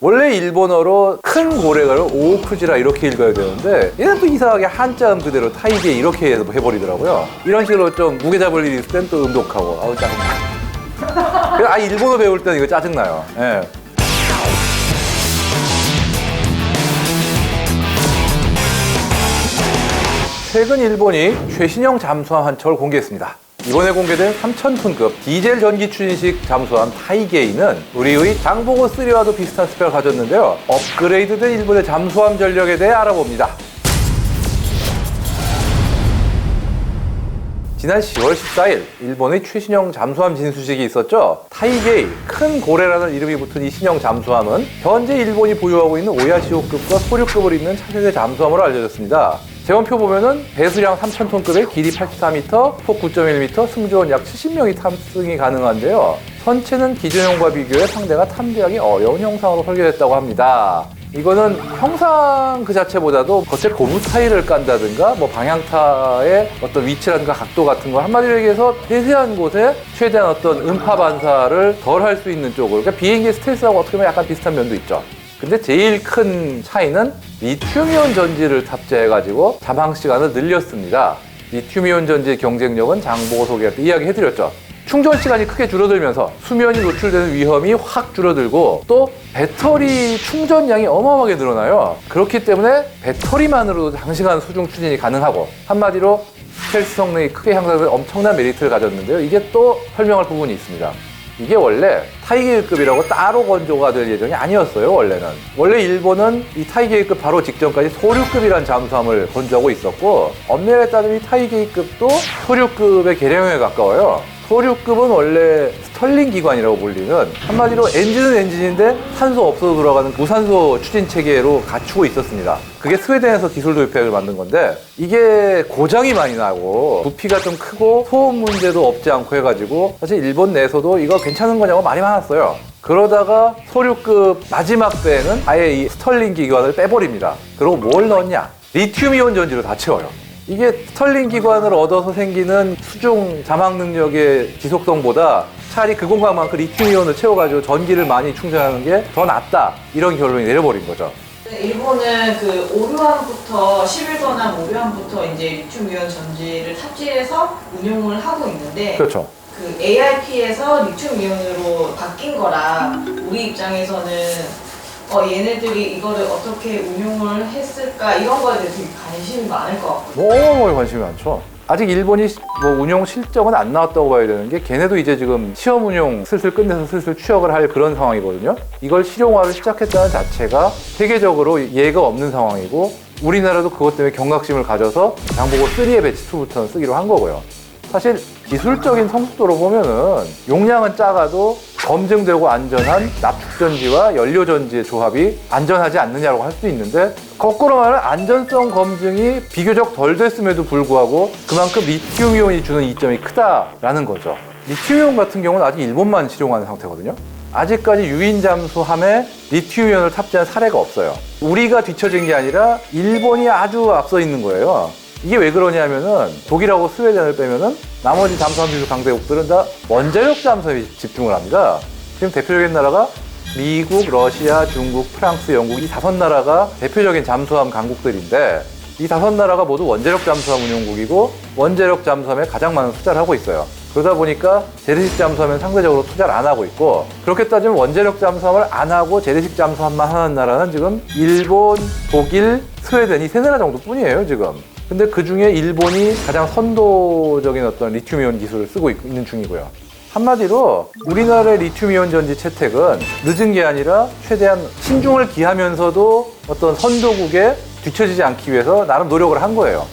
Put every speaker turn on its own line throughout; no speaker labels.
원래 일본어로 큰 고래를 오크지라 이렇게 읽어야 되는데 얘는 또 이상하게 한자음 그대로 타이게이 이렇게 해버리더라고요. 이런 식으로 좀 무게 잡을 일이 있을 땐 또 음독하고 아우 짜증나. 그래서 일본어 배울 때는 이거 짜증나요. 예. 최근 일본이 최신형 잠수함 한 척을 공개했습니다. 이번에 공개된 3000톤급 디젤 전기 추진식 잠수함 타이게이는 우리의 장보고 3와도 비슷한 스펙을 가졌는데요. 업그레이드된 일본의 잠수함 전력에 대해 알아봅니다. 지난 10월 14일 일본의 최신형 잠수함 진수식이 있었죠. 타이게이, 큰 고래라는 이름이 붙은 이 신형 잠수함은 현재 일본이 보유하고 있는 오야시오급과 소류급을 잇는 차세대 잠수함으로 알려졌습니다. 제원표 보면은 배수량 3000톤급의 길이 84m, 폭 9.1m, 승조원 약 70명이 탑승이 가능한데요. 선체는 기존형과 비교해 상대가 탐지하기 어려운 형상으로 설계됐다고 합니다. 이거는 형상 그 자체보다도 겉에 고무 타일을 깐다든가 뭐 방향타의 어떤 위치라든가 각도 같은 거 한마디로 얘기해서 세세한 곳에 최대한 어떤 음파 반사를 덜 할 수 있는 쪽으로, 그러니까 비행기 스텔스하고 어떻게 보면 약간 비슷한 면도 있죠. 근데 제일 큰 차이는 리튬이온 전지를 탑재해가지고 잠항 시간을 늘렸습니다. 리튬이온 전지의 경쟁력은 장보고 소개할 때 이야기해드렸죠. 충전 시간이 크게 줄어들면서 수면이 노출되는 위험이 확 줄어들고 또 배터리 충전량이 어마어마하게 늘어나요. 그렇기 때문에 배터리만으로도 장시간 수중 추진이 가능하고 한마디로 스텔스 성능이 크게 향상된 엄청난 메리트를 가졌는데요. 이게 또 설명할 부분이 있습니다. 이게 원래 타이게이급이라고 따로 건조가 될 예정이 아니었어요, 원래는. 원래 일본은 이 타이게이급 바로 직전까지 소류급이라는 잠수함을 건조하고 있었고, 엄밀하게 따지면 이 타이게이급도 소류급의 개량형에 가까워요. 소류급은 원래 스털링 기관이라고 불리는, 한마디로 엔진은 엔진인데 산소 없어도 돌아가는 무산소 추진 체계로 갖추고 있었습니다. 그게 스웨덴에서 기술 도입해서 만든 건데 이게 고장이 많이 나고 부피가 좀 크고 소음 문제도 없지 않고 해가지고 사실 일본 내에서도 이거 괜찮은 거냐고 말이 많았어요. 그러다가 소류급 마지막 배에는 아예 이 스털링 기관을 빼버립니다. 그리고 뭘 넣었냐? 리튬이온 전지로 다 채워요. 이게 스털링 기관을 얻어서 생기는 수중 잠항 능력의 지속성보다 차라리 그 공간만큼 리튬이온을 채워가지고 전기를 많이 충전하는 게 더 낫다, 이런 결론이 내려버린 거죠.
일본은 그 오류함부터 11번함 오류함부터 이제 리튬이온 전지를 탑재해서 운용을 하고 있는데,
그렇죠.
그 ARP에서 리튬이온으로 바뀐 거라 우리 입장에서는 얘네들이 이거를 어떻게 운용을 했을까 이런 거에 대해서 되게 관심이 많을 것 같거든요.
너무 관심이 많죠. 아직 일본이 뭐 운용 실적은 안 나왔다고 봐야 되는 게, 걔네도 이제 지금 시험 운용 슬슬 끝내서 슬슬 취역을 할 그런 상황이거든요. 이걸 실용화를 시작했다는 자체가 세계적으로 예가 없는 상황이고, 우리나라도 그것 때문에 경각심을 가져서 장보고 3의 배치 2부터는 쓰기로 한 거고요. 사실 기술적인 성숙도로 보면은 용량은 작아도 검증되고 안전한 납축전지와 연료전지의 조합이 안전하지 않느냐고 할 수 있는데, 거꾸로 말하면 안전성 검증이 비교적 덜 됐음에도 불구하고 그만큼 리튬이온이 주는 이점이 크다라는 거죠. 리튬이온 같은 경우는 아직 일본만 실용하는 상태거든요. 아직까지 유인 잠수함에 리튬이온을 탑재한 사례가 없어요. 우리가 뒤처진 게 아니라 일본이 아주 앞서 있는 거예요. 이게 왜 그러냐면은 독일하고 스웨덴을 빼면은 나머지 잠수함 기술 강대국들은 다 원자력 잠수함에 집중을 합니다. 지금 대표적인 나라가 미국, 러시아, 중국, 프랑스, 영국, 이 5나라가 대표적인 잠수함 강국들인데, 이 5나라가 모두 원자력 잠수함 운용국이고 원자력 잠수함에 가장 많은 투자를 하고 있어요. 그러다 보니까 재래식 잠수함엔 상대적으로 투자를 안 하고 있고, 그렇게 따지면 원자력 잠수함을 안 하고 재래식 잠수함만 하는 나라는 지금 일본, 독일, 스웨덴 이 3나라 정도뿐이에요, 지금. 근데 그 중에 일본이 가장 선도적인 어떤 리튬이온 기술을 쓰고 있는 중이고요. 한마디로 우리나라의 리튬이온 전지 채택은 늦은 게 아니라 최대한 신중을 기하면서도 어떤 선도국에 뒤처지지 않기 위해서 나름 노력을 한 거예요.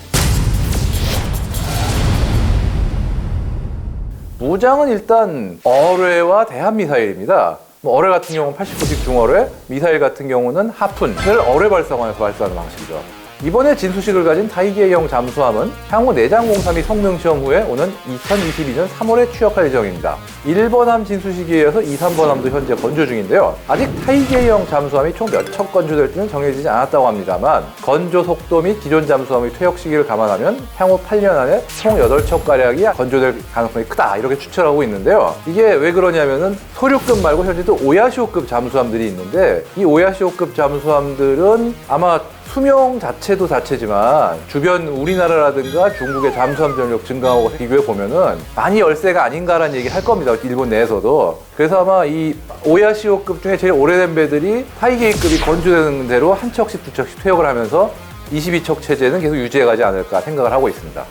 무장은 일단 어뢰와 대한미사일입니다. 어뢰 같은 경우는 89식 중어뢰, 미사일 같은 경우는 하푼을 어뢰 발사관에서 발사하는 방식이죠. 이번에 진수식을 가진 타이게이형 잠수함은 향후 내장 공삼이 성능 시험 후에 오는 2022년 3월에 취역할 예정입니다. 1번함 진수식에 이어서 2, 3번함도 현재 건조 중인데요. 아직 타이게이형 잠수함이 총 몇 척 건조될지는 정해지지 않았다고 합니다만 건조 속도 및 기존 잠수함의 퇴역 시기를 감안하면 향후 8년 안에 총 8척가량이 건조될 가능성이 크다 이렇게 추측하고 있는데요. 이게 왜 그러냐면은 소류급 말고 현재 또 오야시오급 잠수함들이 있는데 이 오야시오급 잠수함들은 아마 수명 자체도 자체지만 주변 우리나라라든가 중국의 잠수함 전력 증가하고 비교해 보면은 많이 열세가 아닌가라는 얘기를 할 겁니다. 일본 내에서도. 그래서 아마 이 오야시오급 중에 제일 오래된 배들이 타이게이급이 건조되는 대로 한 척씩 두 척씩 퇴역을 하면서 22척 체제는 계속 유지해 가지 않을까 생각을 하고 있습니다.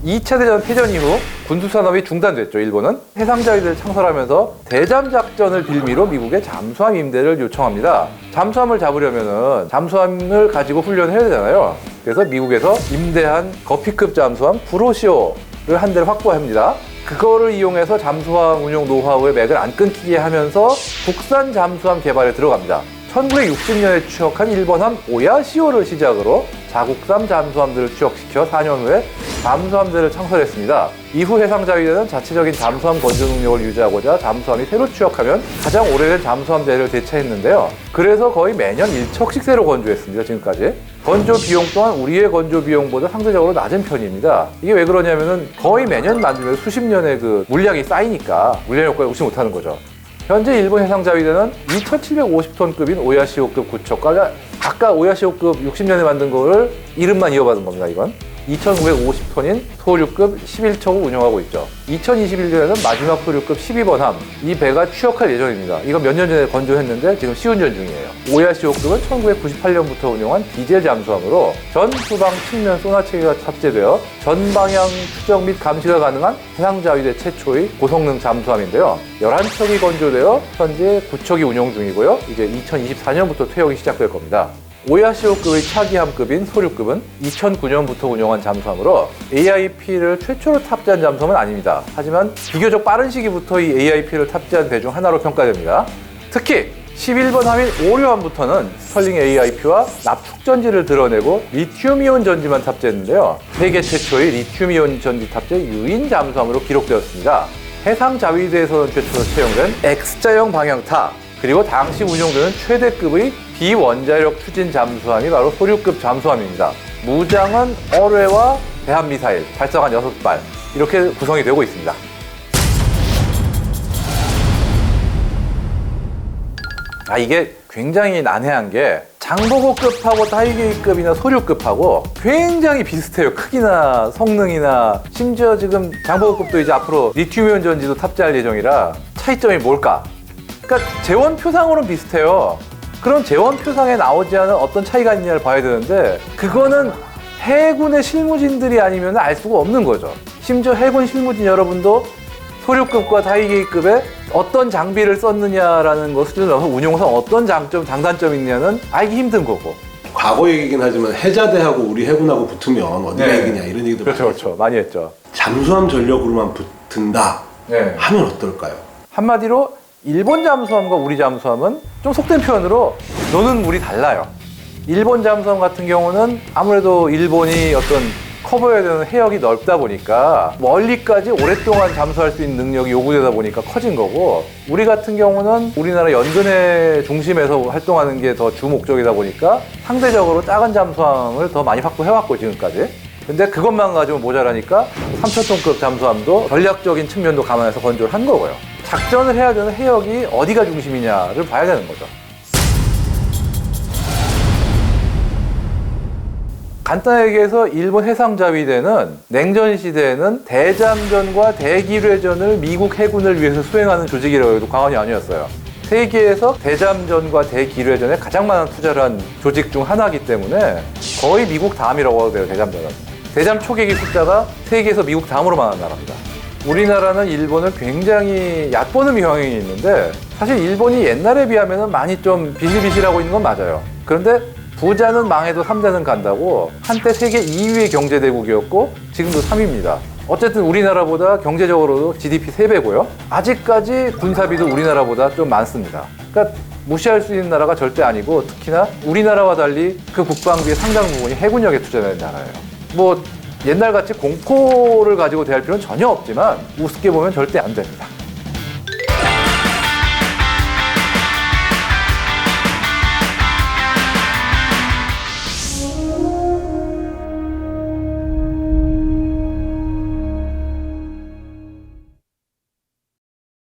2차 대전 패전 이후 군수산업이 중단됐죠. 일본은 해상자위대를 창설하면서 대잠 작전을 빌미로 미국에 잠수함 임대를 요청합니다. 잠수함을 잡으려면은 잠수함을 가지고 훈련을 해야 되잖아요. 그래서 미국에서 임대한 거피급 잠수함 구로시오를 한 대를 확보합니다. 그거를 이용해서 잠수함 운용 노하우의 맥을 안 끊기게 하면서 국산 잠수함 개발에 들어갑니다. 1960년에 취역한 일본함 오야시오를 시작으로 자국산 잠수함들을 취역시켜 4년 후에 잠수함대를 창설했습니다. 이후 해상자위대는 자체적인 잠수함 건조 능력을 유지하고자 잠수함이 새로 취역하면 가장 오래된 잠수함대를 대체했는데요. 그래서 거의 매년 1척씩 새로 건조했습니다. 지금까지. 건조 비용 또한 우리의 건조 비용보다 상대적으로 낮은 편입니다. 이게 왜 그러냐면은 거의 매년 만들면서 수십 년의 그 물량이 쌓이니까 물량 효과를 얻지 못하는 거죠. 현재 일본 해상자위대는 2,750톤급인 오야시오급 9척과 아까 오야시오급 60년에 만든 거를 이름만 이어받은 겁니다. 이건 2,950톤인 소류급 11척을 운영하고 있죠. 2021년에는 마지막 소류급 12번함 이 배가 취역할 예정입니다. 이건 몇 년 전에 건조했는데 지금 시운전 중이에요. 오야시오급은 1998년부터 운영한 디젤 잠수함으로 전 후방 측면 소나 체계가 탑재되어 전 방향 추적 및 감시가 가능한 해상자위대 최초의 고성능 잠수함인데요. 11척이 건조되어 현재 9척이 운영 중이고요. 이제 2024년부터 퇴역이 시작될 겁니다. 오야시오급의 차기함급인 소류급은 2009년부터 운영한 잠수함으로 AIP를 최초로 탑재한 잠수함은 아닙니다. 하지만 비교적 빠른 시기부터 이 AIP를 탑재한 배 중 하나로 평가됩니다. 특히 11번 함인 오류함부터는 스털링 AIP와 납축 전지를 드러내고 리튬이온 전지만 탑재했는데요. 세계 최초의 리튬이온 전지 탑재 유인 잠수함으로 기록되었습니다. 해상자위대에서는 최초로 채용된 X자형 방향타 그리고 당시 운용되는 최대급의 비원자력 추진 잠수함이 바로 소류급 잠수함입니다. 무장은 어뢰와 대한미사일, 발사관 6발 이렇게 구성이 되고 있습니다. 이게 굉장히 난해한 게 장보고급하고 타이게이급이나 소류급하고 굉장히 비슷해요. 크기나 성능이나 심지어 지금 장보고급도 이제 앞으로 리튬이온 전지도 탑재할 예정이라 차이점이 뭘까? 그러니까 재원표상으로는 비슷해요. 그럼 재원표상에 나오지 않은 어떤 차이가 있냐를 봐야 되는데 그거는 해군의 실무진들이 아니면 알 수가 없는 거죠. 심지어 해군 실무진 여러분도 소류급과 타이게이급에 어떤 장비를 썼느냐라는 것을 넣어서 운용상 어떤 장점, 장단점이 있냐는 알기 힘든 거고.
과거 얘기긴 하지만 해자대하고 우리 해군하고 붙으면 어디가 이기냐 이런 얘기도
그렇죠. 많이 했죠.
잠수함 전력으로만 붙은다 하면 어떨까요?
한마디로 일본 잠수함과 우리 잠수함은 좀 속된 표현으로 노는 물이 달라요. 일본 잠수함 같은 경우는 아무래도 일본이 어떤 커버해야 되는 해역이 넓다 보니까 멀리까지 오랫동안 잠수할 수 있는 능력이 요구되다 보니까 커진 거고 우리 같은 경우는 우리나라 연근해 중심에서 활동하는 게 더 주 목적이다 보니까 상대적으로 작은 잠수함을 더 많이 확보해왔고 지금까지. 근데 그것만 가지고 모자라니까 3,000톤급 잠수함도 전략적인 측면도 감안해서 건조를 한 거고요. 작전을 해야 되는 해역이 어디가 중심이냐를 봐야 되는 거죠. 간단하게 얘기해서 일본 해상자위대는 냉전 시대에는 대잠전과 대기뢰전을 미국 해군을 위해서 수행하는 조직이라고 해도 과언이 아니었어요. 세계에서 대잠전과 대기뢰전에 가장 많은 투자를 한 조직 중 하나이기 때문에 거의 미국 다음이라고 해도 돼요. 대잠전은. 대잠 초계기 숫자가 세계에서 미국 다음으로 많은 나라입니다. 우리나라는 일본을 굉장히 얕보는 경향이 있는데 사실 일본이 옛날에 비하면 많이 좀 비실비실하고 있는 건 맞아요. 그런데 부자는 망해도 3대는 간다고 한때 세계 2위의 경제대국이었고 지금도 3위입니다. 어쨌든 우리나라보다 경제적으로도 GDP 3배고요. 아직까지 군사비도 우리나라보다 좀 많습니다. 그러니까 무시할 수 있는 나라가 절대 아니고 특히나 우리나라와 달리 그 국방비의 상당 부분이 해군력에 투자되는 나라예요. 뭐 옛날같이 공포를 가지고 대할 필요는 전혀 없지만 우습게 보면 절대 안 됩니다.